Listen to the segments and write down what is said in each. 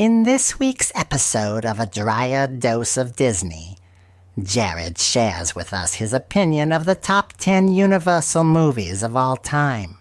In this week's episode of A Drier Dose of Disney, Jared shares with us his opinion of the top 10 Universal movies of all time.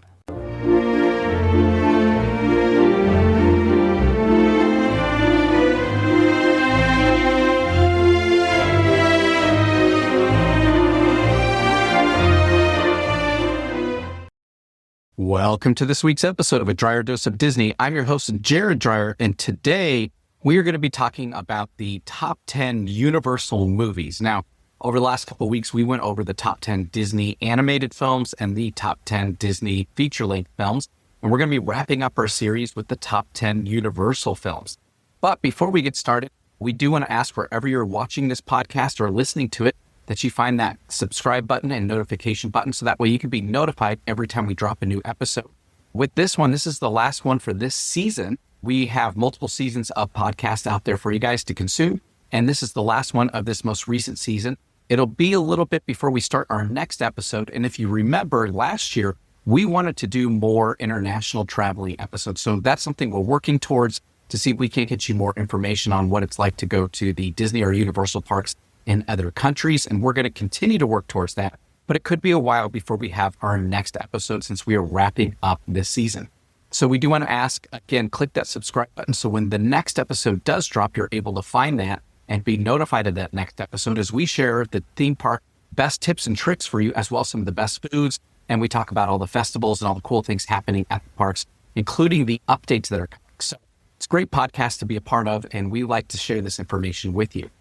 Welcome to this week's episode of A Drier Dose of Disney. I'm your host, Jared Dreyer, and today we are going to be talking about the top 10 Universal movies. Now, over the last couple of weeks, we went over the top 10 Disney animated films and the top 10 Disney feature-length films, and we're going to be wrapping up our series with the top 10 Universal films. But before we get started, we do want to ask wherever you're watching this podcast or listening to it, that you find that subscribe button and notification button so that way you can be notified every time we drop a new episode. With this one, this is the last one for this season. We have multiple seasons of podcasts out there for you guys to consume, and this is the last one of this most recent season. It'll be a little bit before we start our next episode, and if you remember last year, we wanted to do more international traveling episodes, so that's something we're working towards to see if we can get you more information on what it's like to go to the Disney or Universal parks in other countries, and we're going to continue to work towards that. But it could be a while before we have our next episode since we are wrapping up this season. So we do want to ask, again, click that subscribe button so when the next episode does drop, you're able to find that and be notified of that next episode as we share the theme park best tips and tricks for you, as well as some of the best foods. And we talk about all the festivals and all the cool things happening at the parks, including the updates that are coming. So it's a great podcast to be a part of, and we like to share this information with you.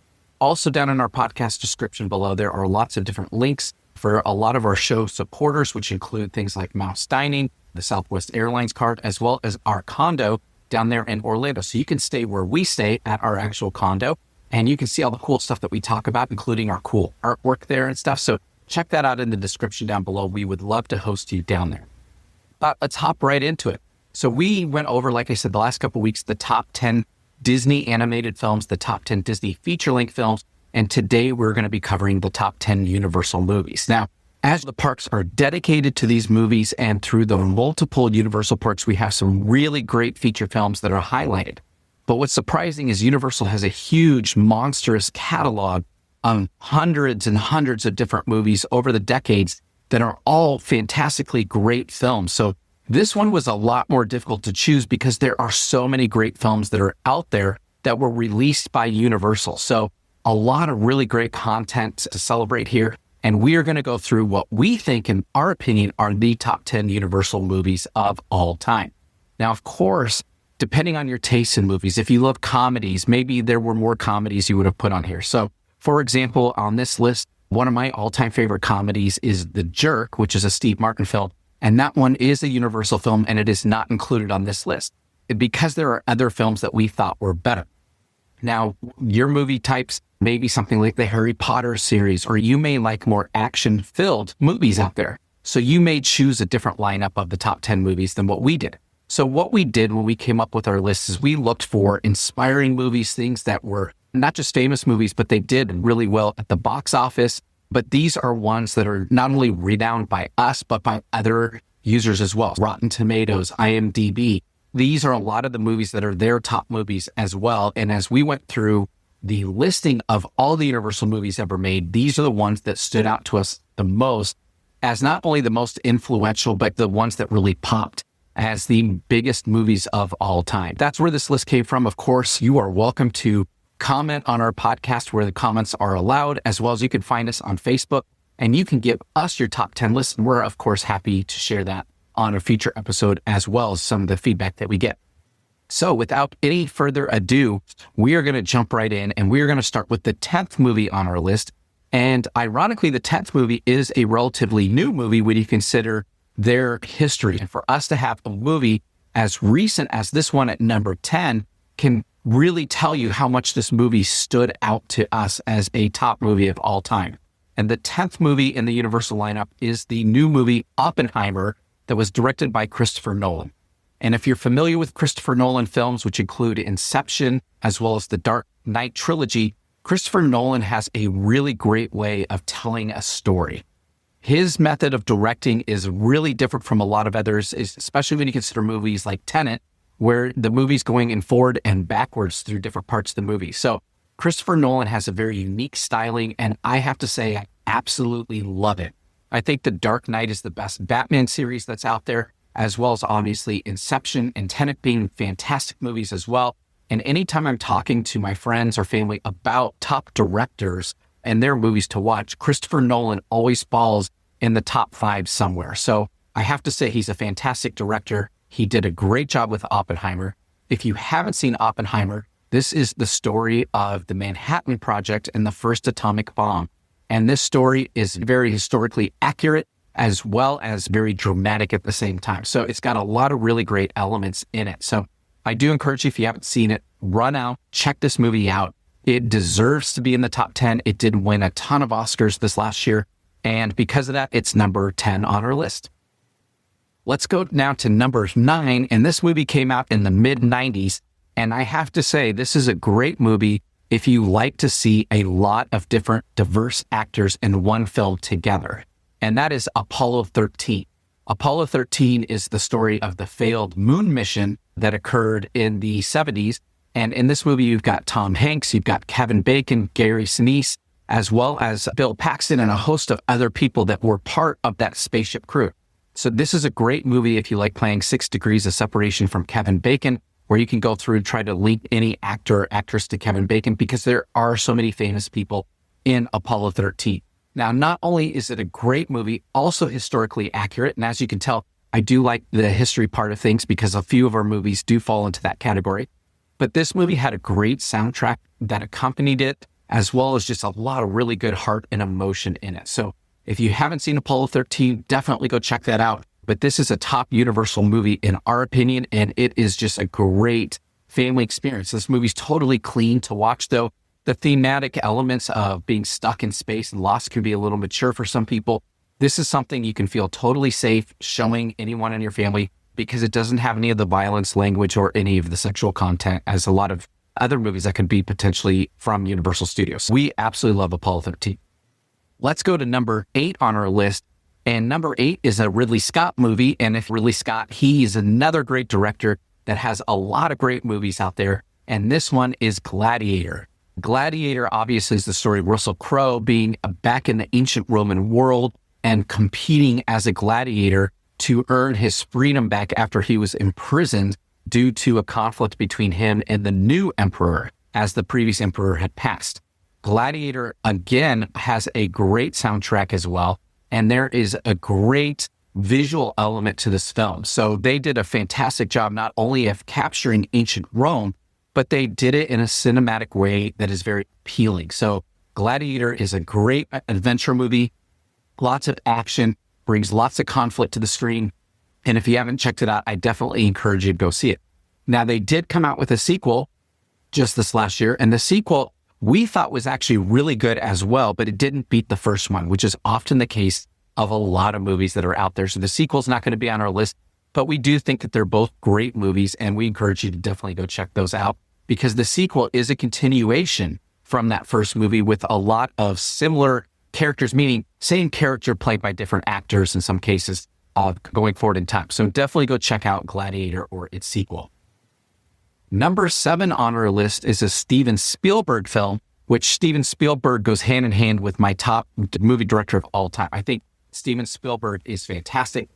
Also, down in our podcast description below, there are lots of different links for a lot of our show supporters, which include things like Mouse Dining, the Southwest Airlines card, as well as our condo down there in Orlando. So you can stay where we stay at our actual condo, and you can see all the cool stuff that we talk about, including our cool artwork there and stuff. So check that out in the description down below. We would love to host you down there. But let's hop right into it. So we went over, like I said, the last couple of weeks, the top 10 Disney animated films, the top 10 Disney feature-length films, and today we're going to be covering the top 10 Universal movies. Now, as the parks are dedicated to these movies and through the multiple Universal parks, we have some really great feature films that are highlighted. But what's surprising is Universal has a huge, monstrous catalog of hundreds and hundreds of different movies over the decades that are all fantastically great films. So this one was a lot more difficult to choose because there are so many great films that are out there that were released by Universal. So a lot of really great content to celebrate here. And we are going to go through what we think, in our opinion, are the top 10 Universal movies of all time. Now, of course, depending on your taste in movies, if you love comedies, maybe there were more comedies you would have put on here. So, for example, on this list, one of my all-time favorite comedies is The Jerk, which is a Steve Martin film. And that one is a Universal film, and it is not included on this list because there are other films that we thought were better. Now, your movie types may be something like the Harry Potter series, or you may like more action-filled movies out there. So you may choose a different lineup of the top 10 movies than what we did. So what we did when we came up with our list is we looked for inspiring movies, things that were not just famous movies, but they did really well at the box office. But these are ones that are not only renowned by us, but by other users as well. Rotten Tomatoes, IMDb. These are a lot of the movies that are their top movies as well. And as we went through the listing of all the Universal movies ever made, these are the ones that stood out to us the most as not only the most influential, but the ones that really popped as the biggest movies of all time. That's where this list came from. Of course, you are welcome to comment on our podcast where the comments are allowed, as well as you can find us on Facebook and you can give us your top 10 list. And we're, of course, happy to share that on a future episode, as well as some of the feedback that we get. So without any further ado, we are going to jump right in, and we are going to start with the 10th movie on our list. And ironically, the 10th movie is a relatively new movie when you consider their history. And for us to have a movie as recent as this one at number 10 can really tell you how much this movie stood out to us as a top movie of all time. And the 10th movie in the Universal lineup is the new movie Oppenheimer that was directed by Christopher Nolan. And if you're familiar with Christopher Nolan films, which include Inception, as well as the Dark Knight trilogy, Christopher Nolan has a really great way of telling a story. His method of directing is really different from a lot of others, especially when you consider movies like Tenet, where the movie's going in forward and backwards through different parts of the movie. So Christopher Nolan has a very unique styling, and I have to say, I absolutely love it. I think The Dark Knight is the best Batman series that's out there, as well as obviously Inception and Tenet being fantastic movies as well. And anytime I'm talking to my friends or family about top directors and their movies to watch, Christopher Nolan always falls in the top 5 somewhere. So I have to say he's a fantastic director. He did a great job with Oppenheimer. If you haven't seen Oppenheimer, this is the story of the Manhattan Project and the first atomic bomb. And this story is very historically accurate as well as very dramatic at the same time. So it's got a lot of really great elements in it. So I do encourage you, if you haven't seen it, run out, check this movie out. It deserves to be in the top 10. It did win a ton of Oscars this last year. And because of that, it's number 10 on our list. Let's go now to number 9. And this movie came out in the mid-90s. And I have to say, this is a great movie if you like to see a lot of different diverse actors in one film together. And that is Apollo 13. Apollo 13 is the story of the failed moon mission that occurred in the 70s. And in this movie, you've got Tom Hanks, you've got Kevin Bacon, Gary Sinise, as well as Bill Paxton and a host of other people that were part of that spaceship crew. So this is a great movie if you like playing 6 Degrees of Separation from Kevin Bacon, where you can go through and try to link any actor or actress to Kevin Bacon, because there are so many famous people in Apollo 13. Now, not only is it a great movie, also historically accurate. And as you can tell, I do like the history part of things because a few of our movies do fall into that category. But this movie had a great soundtrack that accompanied it, as well as just a lot of really good heart and emotion in it. So if you haven't seen Apollo 13, definitely go check that out. But this is a top Universal movie in our opinion, and it is just a great family experience. This movie's totally clean to watch, though. The thematic elements of being stuck in space and lost can be a little mature for some people. This is something you can feel totally safe showing anyone in your family, because it doesn't have any of the violence language or any of the sexual content as a lot of other movies that could be potentially from Universal Studios. We absolutely love Apollo 13. Let's go to number 8 on our list. And number 8 is a Ridley Scott movie. And if Ridley Scott, he's another great director that has a lot of great movies out there. And this one is Gladiator. Gladiator obviously is the story of Russell Crowe being back in the ancient Roman world and competing as a gladiator to earn his freedom back after he was imprisoned due to a conflict between him and the new emperor, as the previous emperor had passed. Gladiator, again, has a great soundtrack as well, and there is a great visual element to this film. So they did a fantastic job not only of capturing ancient Rome, but they did it in a cinematic way that is very appealing. So Gladiator is a great adventure movie, lots of action, brings lots of conflict to the screen. And if you haven't checked it out, I definitely encourage you to go see it. Now, they did come out with a sequel just this last year, and the sequel we thought was actually really good as well, but it didn't beat the first one, which is often the case of a lot of movies that are out there. So the sequel's not going to be on our list, but we do think that they're both great movies, and we encourage you to definitely go check those out, because the sequel is a continuation from that first movie with a lot of similar characters, meaning same character played by different actors in some cases, going forward in time. So definitely go check out Gladiator or its sequel. Number 7 on our list is a Steven Spielberg film, which Steven Spielberg goes hand in hand with my top movie director of all time. I think Steven Spielberg is fantastic.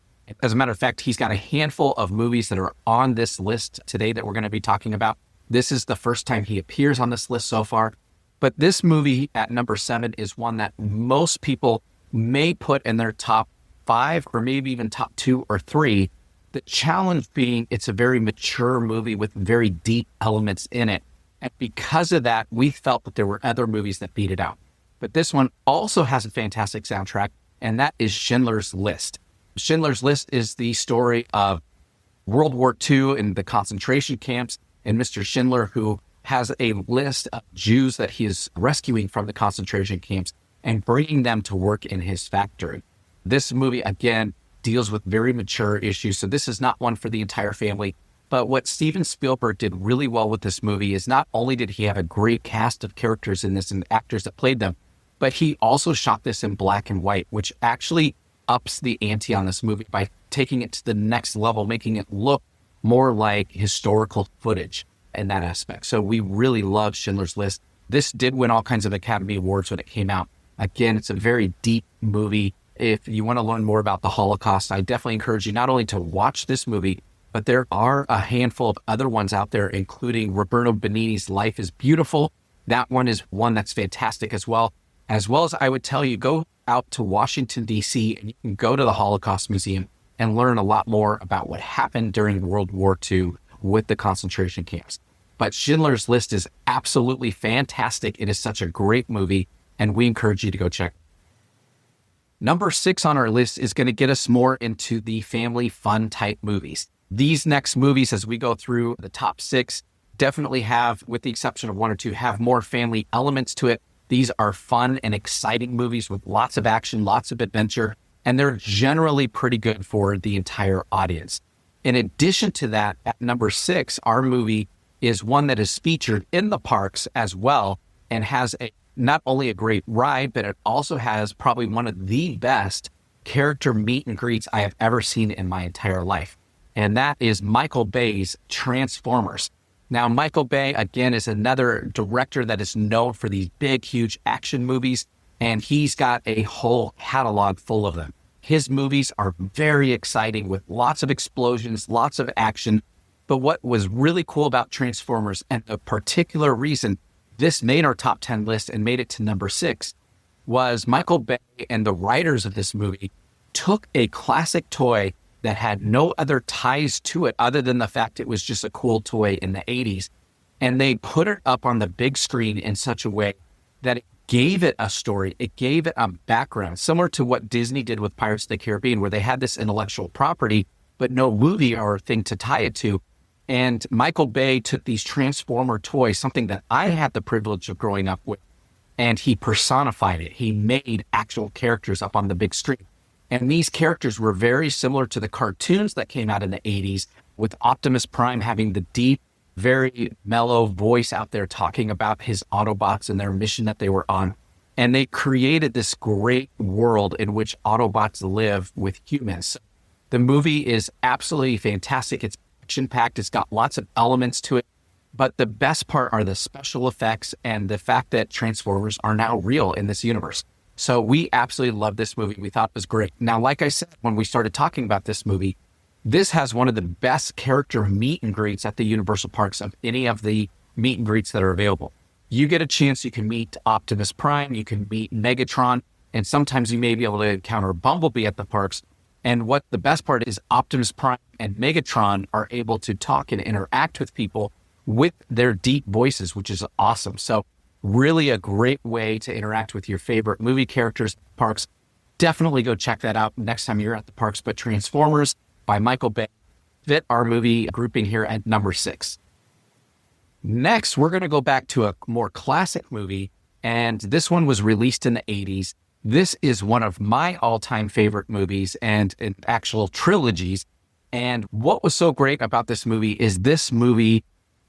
As a matter of fact, he's got a handful of movies that are on this list today that we're going to be talking about. This is the first time he appears on this list so far. But this movie at number 7 is one that most people may put in their top 5 or maybe even top 2 or 3. The challenge being it's a very mature movie with very deep elements in it. And because of that, we felt that there were other movies that beat it out. But this one also has a fantastic soundtrack, and that is Schindler's List. Schindler's List is the story of World War II and the concentration camps, and Mr. Schindler, who has a list of Jews that he is rescuing from the concentration camps and bringing them to work in his factory. This movie, again, deals with very mature issues, so this is not one for the entire family. But what Steven Spielberg did really well with this movie is not only did he have a great cast of characters in this and actors that played them, but he also shot this in black and white, which actually ups the ante on this movie by taking it to the next level, making it look more like historical footage in that aspect. So we really love Schindler's List. This did win all kinds of Academy Awards when it came out. Again, it's a very deep movie. If you want to learn more about the Holocaust, I definitely encourage you not only to watch this movie, but there are a handful of other ones out there, including Roberto Benigni's Life is Beautiful. That one is one that's fantastic as well. As well as I would tell you, go out to Washington, D.C., and you can go to the Holocaust Museum and learn a lot more about what happened during World War II with the concentration camps. But Schindler's List is absolutely fantastic. It is such a great movie, and we encourage you to go check it. Number 6 on our list is going to get us more into the family fun type movies. These next movies, as we go through the top 6, definitely have, with the exception of 1 or 2, have more family elements to it. These are fun and exciting movies with lots of action, lots of adventure, and they're generally pretty good for the entire audience. In addition to that, at number 6, our movie is one that is featured in the parks as well and has not only a great ride, but it also has probably one of the best character meet and greets I have ever seen in my entire life. And that is Michael Bay's Transformers. Now, Michael Bay, again, is another director that is known for these big, huge action movies, and he's got a whole catalog full of them. His movies are very exciting with lots of explosions, lots of action. But what was really cool about Transformers, and the particular reason this made our top 10 list and made it to number 6, was Michael Bay and the writers of this movie took a classic toy that had no other ties to it other than the fact it was just a cool toy in the 80s. And they put it up on the big screen in such a way that it gave it a story. It gave it a background, similar to what Disney did with Pirates of the Caribbean, where they had this intellectual property, but no movie or thing to tie it to. And Michael Bay took these Transformer toys, something that I had the privilege of growing up with, and he personified it. He made actual characters up on the big screen. And these characters were very similar to the cartoons that came out in the 80s, with Optimus Prime having the deep, very mellow voice out there talking about his Autobots and their mission that they were on. And they created this great world in which Autobots live with humans. The movie is absolutely fantastic. It's action-packed. It's got lots of elements to it. But the best part are the special effects and the fact that Transformers are now real in this universe. So we absolutely love this movie. We thought it was great. Now, like I said, when we started talking about this movie, this has one of the best character meet and greets at the Universal Parks of any of the meet and greets that are available. You get a chance, you can meet Optimus Prime, you can meet Megatron, and sometimes you may be able to encounter Bumblebee at the parks. And what the best part is, Optimus Prime and Megatron are able to talk and interact with people with their deep voices, which is awesome. So really a great way to interact with your favorite movie characters at parks. Definitely go check that out next time you're at the parks. But Transformers by Michael Bay fit our movie grouping here at number 6. Next, we're going to go back to a more classic movie, and this one was released in the 80s. This is one of my all-time favorite movies and actual trilogies. And what was so great about this movie is this movie,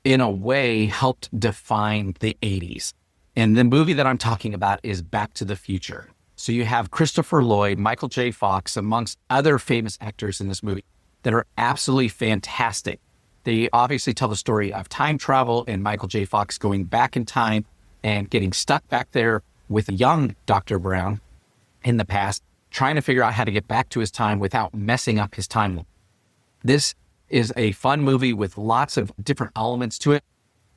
in a way, helped define the 80s. And the movie that I'm talking about is Back to the Future. So you have Christopher Lloyd, Michael J. Fox, amongst other famous actors in this movie that are absolutely fantastic. They obviously tell the story of time travel and Michael J. Fox going back in time and getting stuck back there with young Dr. Brown in the past, trying to figure out how to get back to his time without messing up his timeline. This is a fun movie with lots of different elements to it,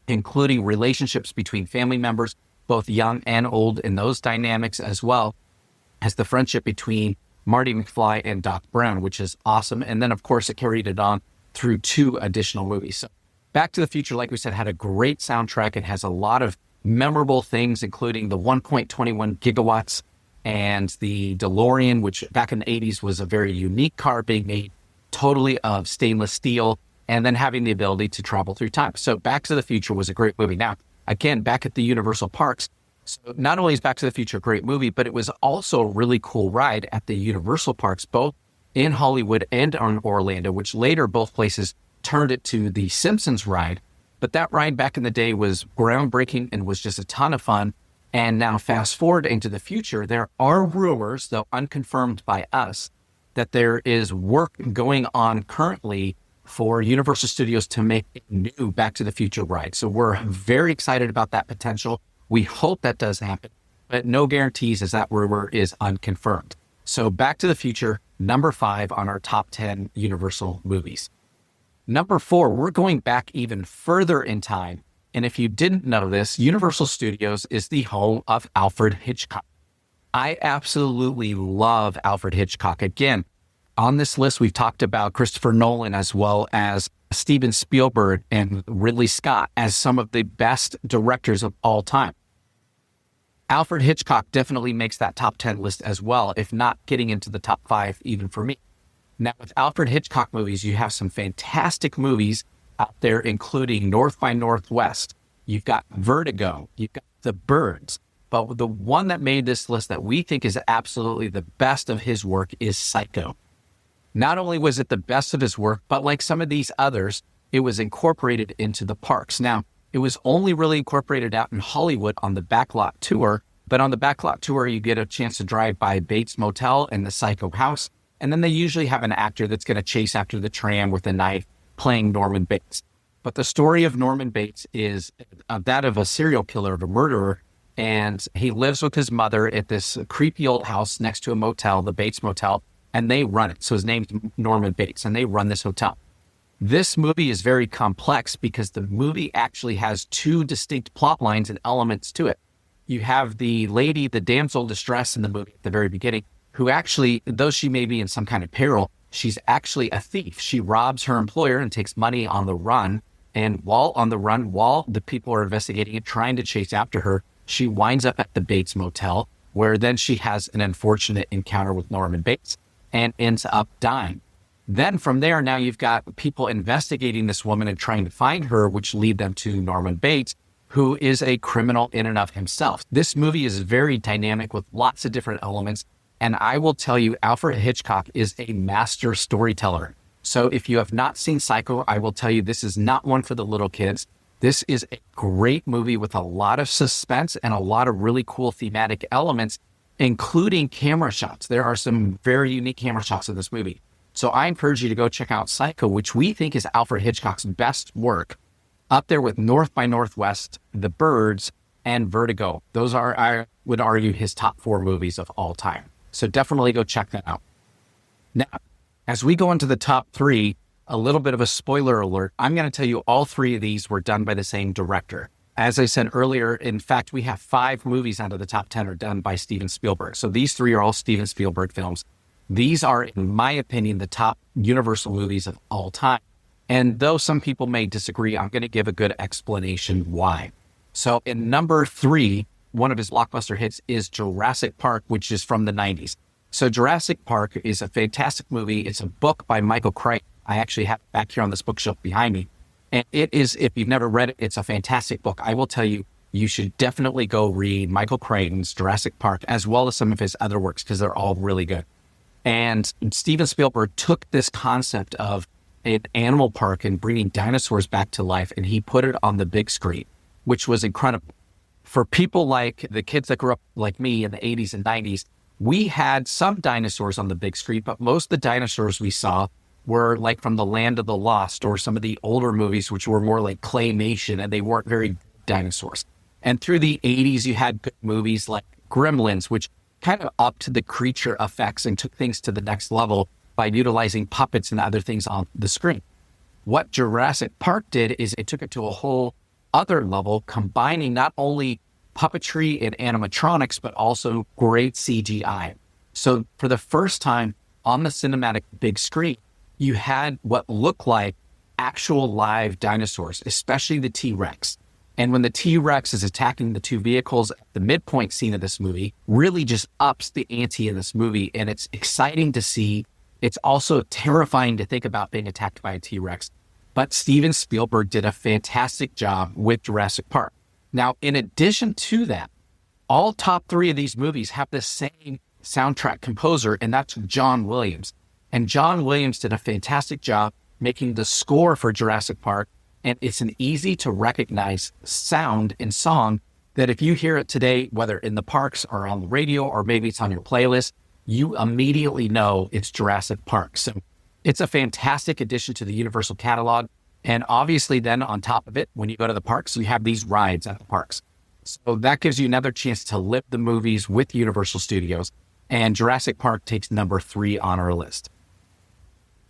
including relationships between family members, both young and old, in those dynamics, as well as the friendship between Marty McFly and Doc Brown, which is awesome. And then, of course, it carried it on through 2 additional movies. So Back to the Future, like we said, had a great soundtrack. It has a lot of memorable things, including the 1.21 gigawatts and the DeLorean, which back in the 80s was a very unique car being made totally of stainless steel, and then having the ability to travel through time. So Back to the Future was a great movie. Now, again, back at the Universal Parks, so not only is Back to the Future a great movie, but it was also a really cool ride at the Universal Parks, both in Hollywood and in Orlando, which later both places turned it to the Simpsons ride. But that ride back in the day was groundbreaking and was just a ton of fun. And now fast forward into the future, there are rumors, though unconfirmed by us, that there is work going on currently for Universal Studios to make a new Back to the Future ride. So we're very excited about that potential. We hope that does happen, but no guarantees as that rumor is unconfirmed. So Back to the Future, number 5 on our top 10 Universal movies. Number 4, we're going back even further in time. And if you didn't know this, Universal Studios is the home of Alfred Hitchcock. I absolutely love Alfred Hitchcock. Again, on this list, we've talked about Christopher Nolan as well as Steven Spielberg and Ridley Scott as some of the best directors of all time. Alfred Hitchcock definitely makes that top 10 list as well, if not getting into the top 5 even for me. Now, with Alfred Hitchcock movies, you have some fantastic movies out there, including North by Northwest. You've got Vertigo. You've got The Birds. But the one that made this list that we think is absolutely the best of his work is Psycho. Not only was it the best of his work, but like some of these others, it was incorporated into the parks. Now, it was only really incorporated out in Hollywood on the Backlot Tour, but on the Backlot Tour, you get a chance to drive by Bates Motel and the Psycho House, and then they usually have an actor that's going to chase after the tram with a knife playing Norman Bates. But the story of Norman Bates is that of a serial killer, of a murderer, and he lives with his mother at this creepy old house next to a motel, the Bates Motel, and they run it. So his name's Norman Bates, and they run this hotel. This movie is very complex because the movie actually has 2 distinct plot lines and elements to it. You have the lady, the damsel in distress in the movie at the very beginning, who actually, though she may be in some kind of peril, she's actually a thief. She robs her employer and takes money on the run. And while on the run, while the people are investigating it, trying to chase after her, she winds up at the Bates Motel, where then she has an unfortunate encounter with Norman Bates and ends up dying. Then from there, now you've got people investigating this woman and trying to find her, which lead them to Norman Bates, who is a criminal in and of himself. This movie is very dynamic with lots of different elements. And I will tell you, Alfred Hitchcock is a master storyteller. So if you have not seen Psycho, I will tell you this is not one for the little kids. This is a great movie with a lot of suspense and a lot of really cool thematic elements, including camera shots. There are some very unique camera shots in this movie. So I encourage you to go check out Psycho, which we think is Alfred Hitchcock's best work, up there with North by Northwest, The Birds, and Vertigo. Those are, I would argue, his top 4 movies of all time. So definitely go check that out. Now, as we go into the top 3, a little bit of a spoiler alert. I'm going to tell you all 3 of these were done by the same director. As I said earlier, in fact, we have 5 movies out of the top 10 are done by Steven Spielberg. So these 3 are all Steven Spielberg films. These are, in my opinion, the top Universal movies of all time. And though some people may disagree, I'm going to give a good explanation why. So in number 3, one of his blockbuster hits is Jurassic Park, which is from the 90s. So Jurassic Park is a fantastic movie. It's a book by Michael Crichton. I actually have it back here on this bookshelf behind me. And it is, if you've never read it, it's a fantastic book. I will tell you, you should definitely go read Michael Crichton's Jurassic Park, as well as some of his other works, because they're all really good. And Steven Spielberg took this concept of an animal park and bringing dinosaurs back to life, and he put it on the big screen, which was incredible. For people like the kids that grew up like me in the 80s and 90s, we had some dinosaurs on the big screen, but most of the dinosaurs we saw were like from the Land of the Lost or some of the older movies, which were more like claymation, and they weren't very dinosaurs. And through the 80s, you had good movies like Gremlins, which kind of upped the creature effects and took things to the next level by utilizing puppets and other things on the screen. What Jurassic Park did is it took it to a whole other level, combining not only puppetry and animatronics, but also great CGI. So for the first time on the cinematic big screen, you had what looked like actual live dinosaurs, especially the T-Rex. And when the T-Rex is attacking the 2 vehicles, the midpoint scene of this movie really just ups the ante in this movie. And it's exciting to see. It's also terrifying to think about being attacked by a T-Rex. But Steven Spielberg did a fantastic job with Jurassic Park. Now, in addition to that, all top 3 of these movies have the same soundtrack composer, and that's John Williams. And John Williams did a fantastic job making the score for Jurassic Park. And it's an easy to recognize sound and song that if you hear it today, whether in the parks or on the radio, or maybe it's on your playlist, you immediately know it's Jurassic Park. So It's a fantastic addition to the Universal catalog. And obviously then on top of it, when you go to the parks, you have these rides at the parks. So that gives you another chance to live the movies with Universal Studios. And Jurassic Park takes number 3 on our list.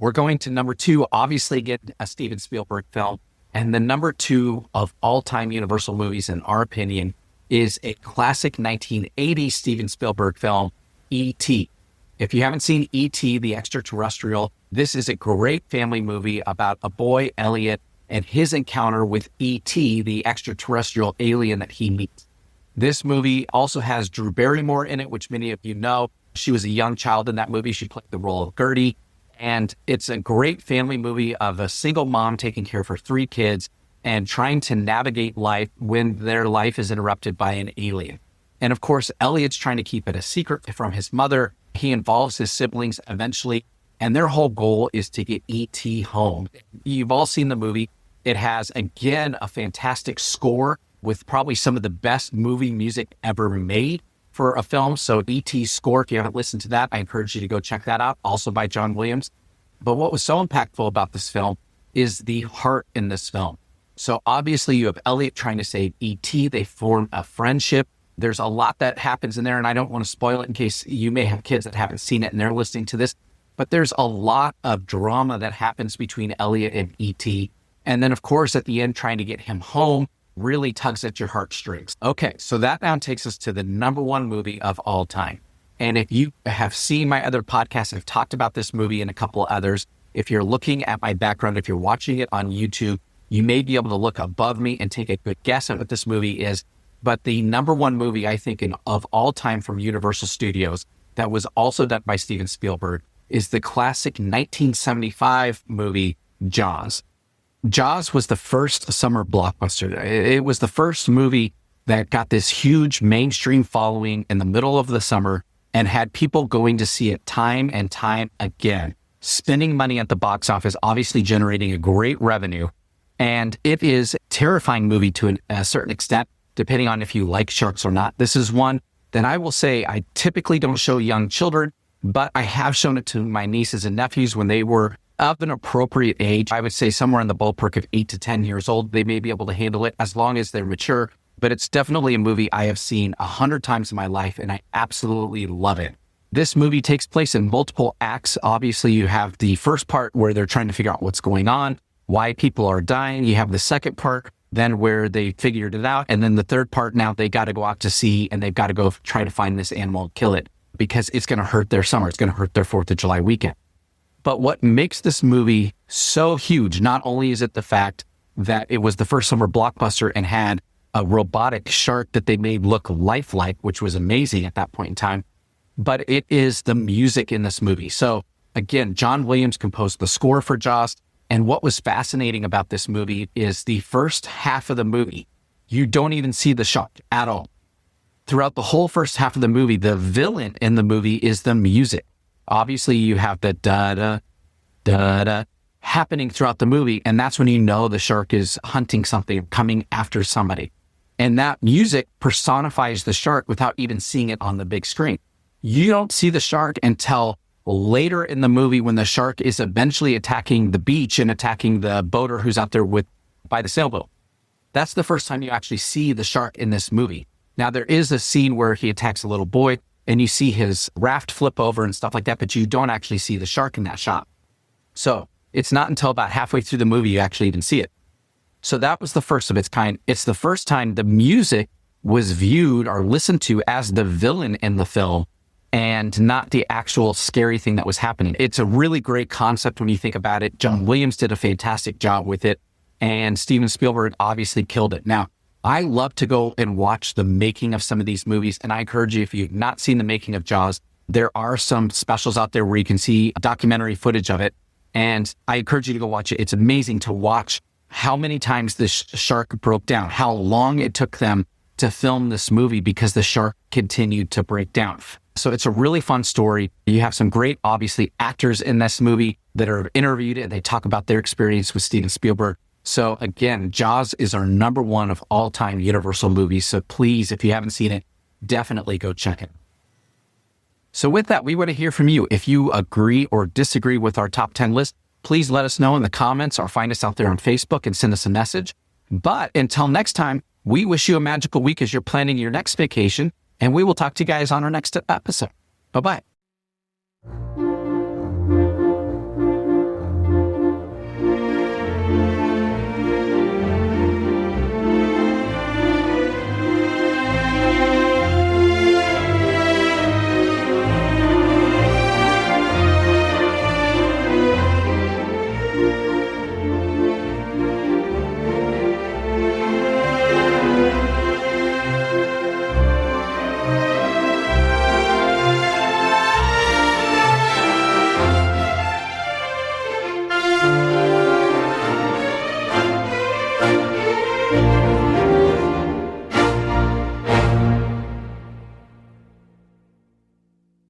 We're going to number 2, obviously get a Steven Spielberg film. And the number 2 of all-time Universal movies, in our opinion, is a classic 1980 Steven Spielberg film, E.T. If you haven't seen E.T. the Extraterrestrial, this is a great family movie about a boy, Elliot, and his encounter with E.T., the extraterrestrial alien that he meets. This movie also has Drew Barrymore in it, which many of you know. She was a young child in that movie. She played the role of Gertie. And it's a great family movie of a single mom taking care of her 3 kids and trying to navigate life when their life is interrupted by an alien. And of course, Elliot's trying to keep it a secret from his mother. He involves his siblings eventually, and their whole goal is to get E.T. home. You've all seen the movie. It has, again, a fantastic score with probably some of the best movie music ever made for a film. So E.T.'s score, if you haven't listened to that, I encourage you to go check that out, also by John Williams. But what was so impactful about this film is the heart in this film. So obviously you have Elliot trying to save E.T. They form a friendship. There's a lot that happens in there, and I don't want to spoil it in case you may have kids that haven't seen it and they're listening to this. But there's a lot of drama that happens between Elliot and E.T. And then, of course, at the end, trying to get him home really tugs at your heartstrings. Okay, so that now takes us to the number 1 movie of all time. And if you have seen my other podcasts, I've talked about this movie and a couple others. If you're looking at my background, if you're watching it on YouTube, you may be able to look above me and take a good guess at what this movie is. But the number 1 movie, I think, of all time from Universal Studios that was also done by Steven Spielberg is the classic 1975 movie, Jaws. Jaws was the first summer blockbuster. It was the first movie that got this huge mainstream following in the middle of the summer and had people going to see it time and time again, spending money at the box office, obviously generating a great revenue. And it is a terrifying movie to a certain extent, depending on if you like sharks or not. This is one that I will say I typically don't show young children, but I have shown it to my nieces and nephews when they were of an appropriate age. I would say somewhere in the ballpark of 8 to 10 years old. They may be able to handle it as long as they're mature, but it's definitely a movie I have seen 100 times in my life, and I absolutely love it. This movie takes place in multiple acts. Obviously, you have the first part where they're trying to figure out what's going on, why people are dying. You have the second part, then where they figured it out. And then the third part, now they got to go out to sea and they've got to go try to find this animal and kill it because it's going to hurt their summer. It's going to hurt their 4th of July weekend. But what makes this movie so huge, not only is it the fact that it was the first summer blockbuster and had a robotic shark that they made look lifelike, which was amazing at that point in time, but it is the music in this movie. So again, John Williams composed the score for Jaws. And what was fascinating about this movie is the first half of the movie, you don't even see the shark at all. Throughout the whole first half of the movie, the villain in the movie is the music. Obviously, you have the da-da, da-da happening throughout the movie. And that's when you know the shark is hunting something, coming after somebody. And that music personifies the shark without even seeing it on the big screen. You don't see the shark until later in the movie when the shark is eventually attacking the beach and attacking the boater who's out there by the sailboat. That's the first time you actually see the shark in this movie. Now, there is a scene where he attacks a little boy and you see his raft flip over and stuff like that, but you don't actually see the shark in that shot. So it's not until about halfway through the movie you actually even see it. So that was the first of its kind. It's the first time the music was viewed or listened to as the villain in the film and not the actual scary thing that was happening. It's a really great concept when you think about it. John Williams did a fantastic job with it, and Steven Spielberg obviously killed it. Now, I love to go and watch the making of some of these movies, and I encourage you, if you've not seen the making of Jaws, there are some specials out there where you can see documentary footage of it, and I encourage you to go watch it. It's amazing to watch how many times this shark broke down, how long it took them to film this movie because the shark continued to break down. So it's a really fun story. You have some great, obviously, actors in this movie that are interviewed and they talk about their experience with Steven Spielberg. So again, Jaws is our number 1 of all time Universal movies. So please, if you haven't seen it, definitely go check it. So with that, we want to hear from you. If you agree or disagree with our top 10 list, please let us know in the comments or find us out there on Facebook and send us a message. But until next time, we wish you a magical week as you're planning your next vacation, and we will talk to you guys on our next episode. Bye-bye.